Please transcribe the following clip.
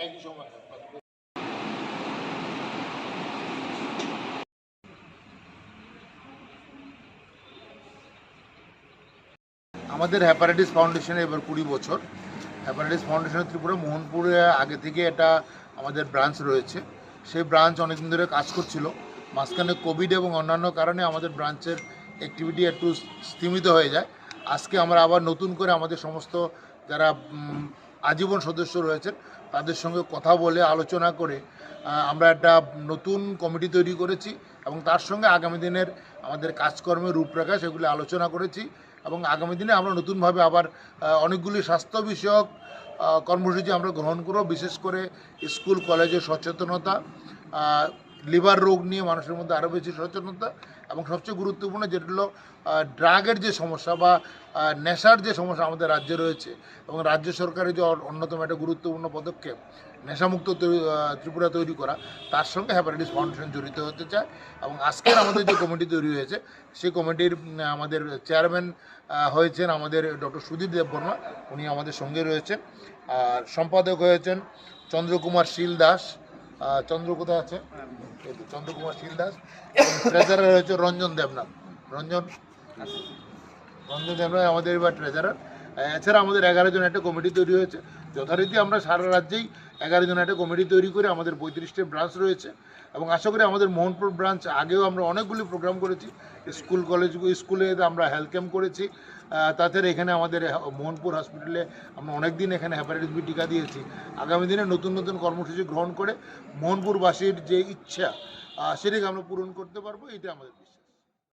একই সময় আমাদের হ্যাপাটাইটিস ফাউন্ডেশনে এবার 20 বছর। হ্যাপাটাইটিস ফাউন্ডেশন ত্রিপুরা মোহনপুরে আগে থেকে এটা আমাদের ব্রাঞ্চ রয়েছে। সেই ব্রাঞ্চ অনেকদিন ধরে কাজ করছিল। মাঝখানে কোভিড এবং অন্যান্য কারণে আমাদের ব্রাঞ্চের অ্যাক্টিভিটি একটু স্থিমিত হয়ে যায়। আজকে আমরা আবার নতুন করে আমাদের সমস্ত যারা আজীবন সদস্য রয়েছেন তাদের সঙ্গে কথা বলে আলোচনা করে আমরা একটা নতুন কমিটি তৈরি করেছি এবং তার সঙ্গে আগামী দিনের আমাদের কাজকর্মের রূপরেখা সেগুলি আলোচনা করেছি এবং আগামী দিনে আমরা নতুনভাবে আবার অনেকগুলি স্বাস্থ্য বিষয়ক কর্মসূচি আমরা গ্রহণ করব। বিশেষ করে স্কুল কলেজে সচেতনতা, লিভার রোগ নিয়ে মানুষের মধ্যে আরও বেশি সচেতনতা এবং সবচেয়ে গুরুত্বপূর্ণ যেটা হলো ড্রাগের যে সমস্যা বা নেশার যে সমস্যা আমাদের রাজ্যে রয়েছে এবং রাজ্য সরকারের যে অন্যতম একটা গুরুত্বপূর্ণ পদক্ষেপ নেশামুক্ত ত্রিপুরা তৈরি করা, তার সঙ্গে হ্যাপাটাইটিস ফাউন্ডেশন জড়িত হতে চায়। এবং আজকের আমাদের যে কমিটি তৈরি হয়েছে সেই কমিটির আমাদের চেয়ারম্যান হয়েছেন আমাদের ডক্টর সুধীর দেববর্মা, উনি আমাদের সঙ্গে রয়েছেন। আর সম্পাদক হয়েছেন চন্দ্রকুমার শীল দাস, চন্দ্র কোথায় আছে, চন্দ্রকুমার শীল দাস, এবং ট্রেজারার হয়েছে রঞ্জন দেবনাথ। রঞ্জন দেবনাথ আমাদের এবার ট্রেজারার। এছাড়া আমাদের 11 জন একটা কমিটি তৈরি হয়েছে। যথারীতি আমরা সারা রাজ্যেই 11 জন একটা কমিটি তৈরি করে আমাদের 35টি ব্রাঞ্চ রয়েছে এবং আশা করি আমাদের মোহনপুর ব্রাঞ্চ আগেও আমরা অনেকগুলি প্রোগ্রাম করেছি। স্কুল কলেজ স্কুলে আমরা হেলথ ক্যাম্প করেছি। তাছাড়া এখানে আমাদের মোহনপুর হসপিটালে আমরা অনেক দিন এখানে হ্যাপাটাইটিস বি টিকা দিয়েছি। আগামী দিনে নতুন নতুন কর্মসূচি গ্রহণ করে মোহনপুরবাসীর যে ইচ্ছা সেটাকে আমরা পূরণ করতে পারবো, এটা আমাদের বিশ্বাস।